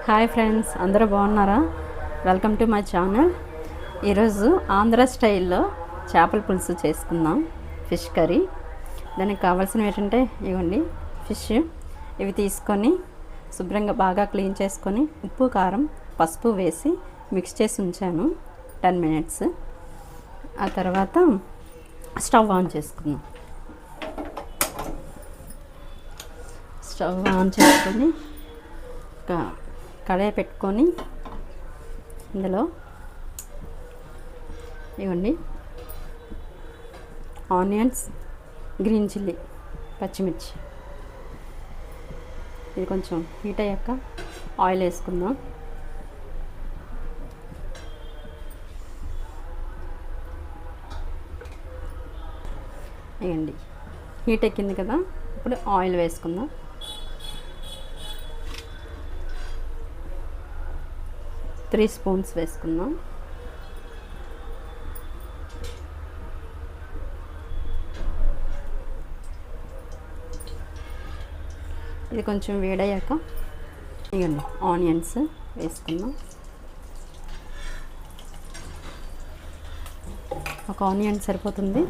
Hi friends, అందరూ బాగున్నారా? Welcome to my channel. ఈరోజు ఆంధ్ర స్టైల్లో చేపల పులుసు చేసుకుందాం, ఫిష్ కర్రీ. దానికి కావాల్సినవి ఏంటంటే ఇవ్వండి, ఫిష్. ఇవి తీసుకొని శుభ్రంగా బాగా క్లీన్ చేసుకొని ఉప్పు, కారం, పసుపు వేసి మిక్స్ చేసి ఉంచాను 10 minutes. ఆ తర్వాత స్టవ్ ఆన్ చేసుకుందాం. స్టవ్ ఆన్ చేసుకొని కడాయి పెట్టుకొని ఇందులో ఇవ్వండి ఆనియన్స్, గ్రీన్ చిల్లీ, పచ్చిమిర్చి. ఇది కొంచెం హీట్ అయ్యాక ఆయిల్ వేసుకుందాం. ఇవ్వండి హీట్ ఎక్కింది కదా, ఇప్పుడు ఆయిల్ వేసుకుందాం. త్రీ స్పూన్స్ వేసుకుందాం. ఇది కొంచెం వేడయ్యాక ఇవ్వండి ఆనియన్స్ వేసుకుందాం. ఒక ఆనియన్ సరిపోతుంది.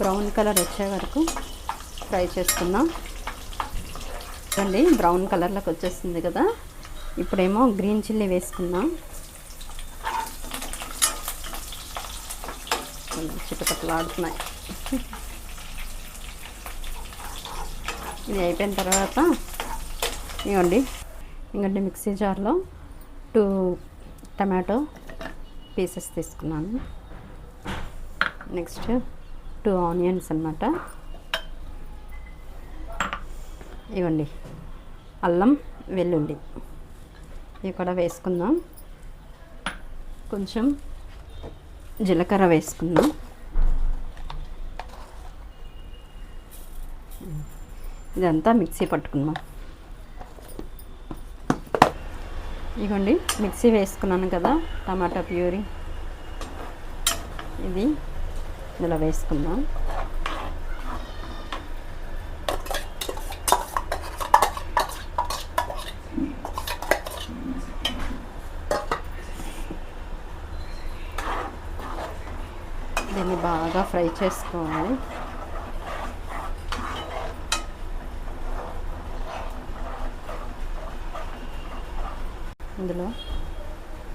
బ్రౌన్ కలర్ వచ్చే వరకు ఫ్రై చేసుకుందాం. అండి బ్రౌన్ కలర్లోకి వచ్చేస్తుంది కదా, ఇప్పుడేమో గ్రీన్ చిల్లీ వేసుకుందాం. చిటపటలు ఆడుతున్నాయి. ఇది అయిపోయిన తర్వాత ఇవ్వండి మిక్సీ జార్లో 2 టమాటో పీసెస్ తీసుకున్నాను. నెక్స్ట్ 2 ఆనియన్స్ అన్నమాట. ఇవ్వండి అల్లం, వెల్లుల్లి ఇవి కూడా వేసుకుందాం. కొంచెం జీలకర్ర వేసుకుందాం. ఇదంతా మిక్సీ పట్టుకుందాం. ఇవ్వండి మిక్సీ వేసుకున్నాను కదా టమాటా ప్యూరీ, ఇది ఇందులో వేసుకుందాం. దీన్ని బాగా ఫ్రై చేసుకోవాలి. ఇందులో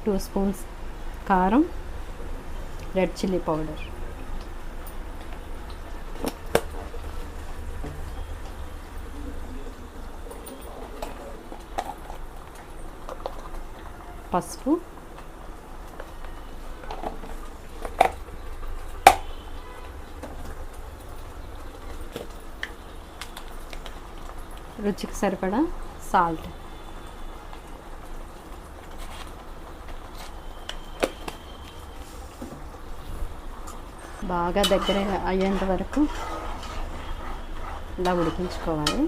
2 స్పూన్స్ కారం, రెడ్ చిల్లీ పౌడర్, పసుపు, రుచికి సరిపడా సాల్ట్. బాగా దగ్గర అయ్యేంత వరకు ఇలా ఉడికించుకోవాలి.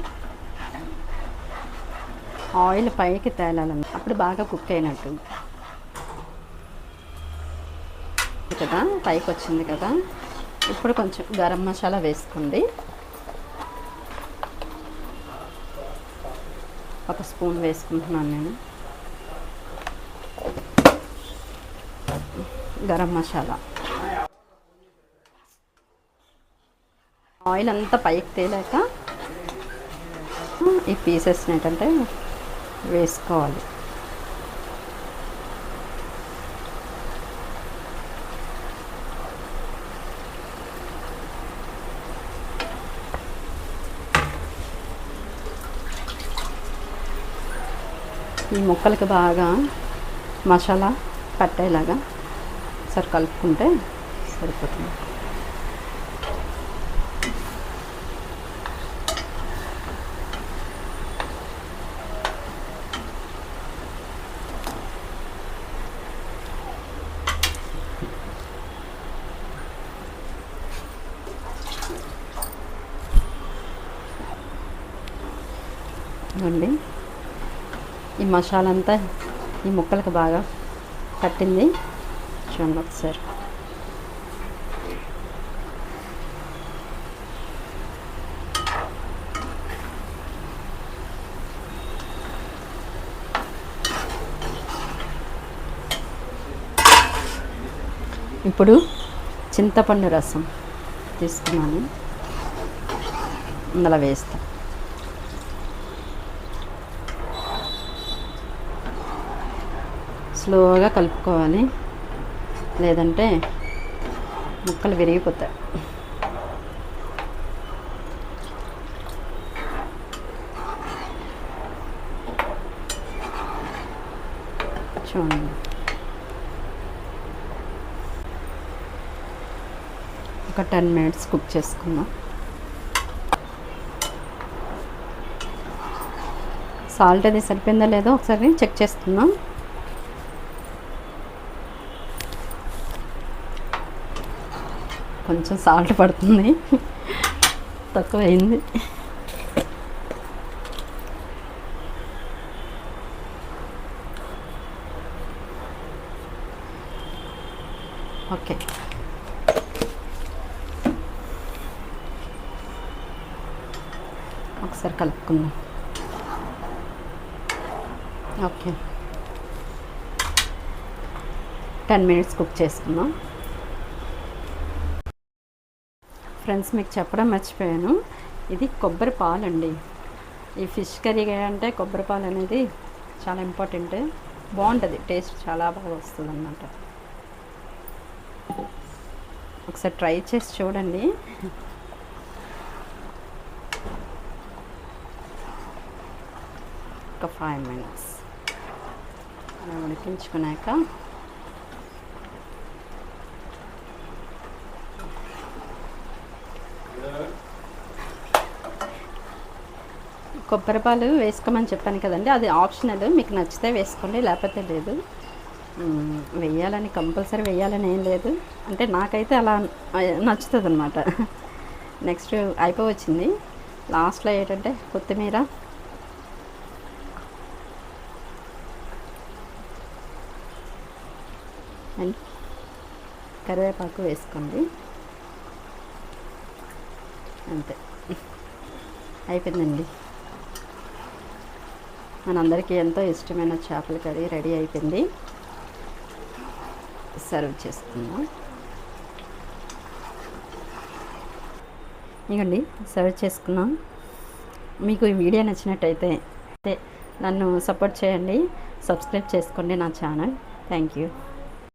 ఆయిల్ పైకి తేలాలన్న, అప్పుడు బాగా కుక్ అయినట్టు కదా. పైకి వచ్చింది కదా, ఇప్పుడు కొంచెం గరం మసాలా వేసుకోండి. 1 స్పూన్ వేసుకుంటున్నాను నేను గరం మసాలా. ఆయిల్ అంతా పైకి తేలాక ఈ పీసెస్ ఏంటంటే వేసుకోవాలి. ఈ ముక్కలకి బాగా మసాలా పట్టేలాగా సరి కలుపుకుంటే సరిపోతుంది. అండి ఈ మసాలా అంతా ఈ ముక్కలకు బాగా పట్టింది. చూడండి ఒకసారి. ఇప్పుడు చింతపండు రసం తీసుకున్నాను, ఇందులో వేస్తా. స్లోగా కలుపుకోవాలి, లేదంటే ముక్కలు విరిగిపోతాయి. చూడండి, ఒక 10 minutes కుక్ చేసుకుందాం. సాల్ట్ అది సరిపోయిందో లేదో ఒకసారి చెక్ చేసుకుందాం. కొంచెం సాల్ట్ పడుతుంది, తక్కువ అయింది. ఓకే, ఒకసారి కలుపుకుందాం. ఓకే, 10 minutes కుక్ చేసుకుందాం. ఫ్రెండ్స్, మీకు చెప్పడం మర్చిపోయాను, ఇది కొబ్బరి పాలు అండి. ఈ ఫిష్ కర్రీ అంటే కొబ్బరి పాలు అనేది చాలా ఇంపార్టెంట్. బాగుంటుంది, టేస్ట్ చాలా బాగా వస్తుంది అన్నమాట. ఒకసారి ట్రై చేసి చూడండి. ఒక 5 minutes అలా ఉడికించుకున్నాక కొబ్బరి పాలు వేసుకోమని చెప్పాను కదండి, అది ఆప్షనల్. మీకు నచ్చితే వేసుకోండి, లేకపోతే లేదు. వేయాలని కంపల్సరీ వేయాలని ఏం లేదు, అంటే నాకైతే అలా నచ్చుతుంది అనమాట. నెక్స్ట్ అయిపోవచ్చింది. లాస్ట్లో ఏంటంటే కొత్తిమీర, అండ్ కరివేపాకు వేసుకోండి. అంతే, అయిపోయిందండి. మనందరికీ ఎంతో ఇష్టమైన చేపల కర్రీ రెడీ అయిపోయింది. సర్వ్ చేసుకుందాం. ఇదిగోండి, సర్వ్ చేసుకున్నాం. మీకు ఈ వీడియో నచ్చినట్టయితే నన్ను సపోర్ట్ చేయండి, సబ్స్క్రైబ్ చేసుకోండి నా ఛానల్. Thank you.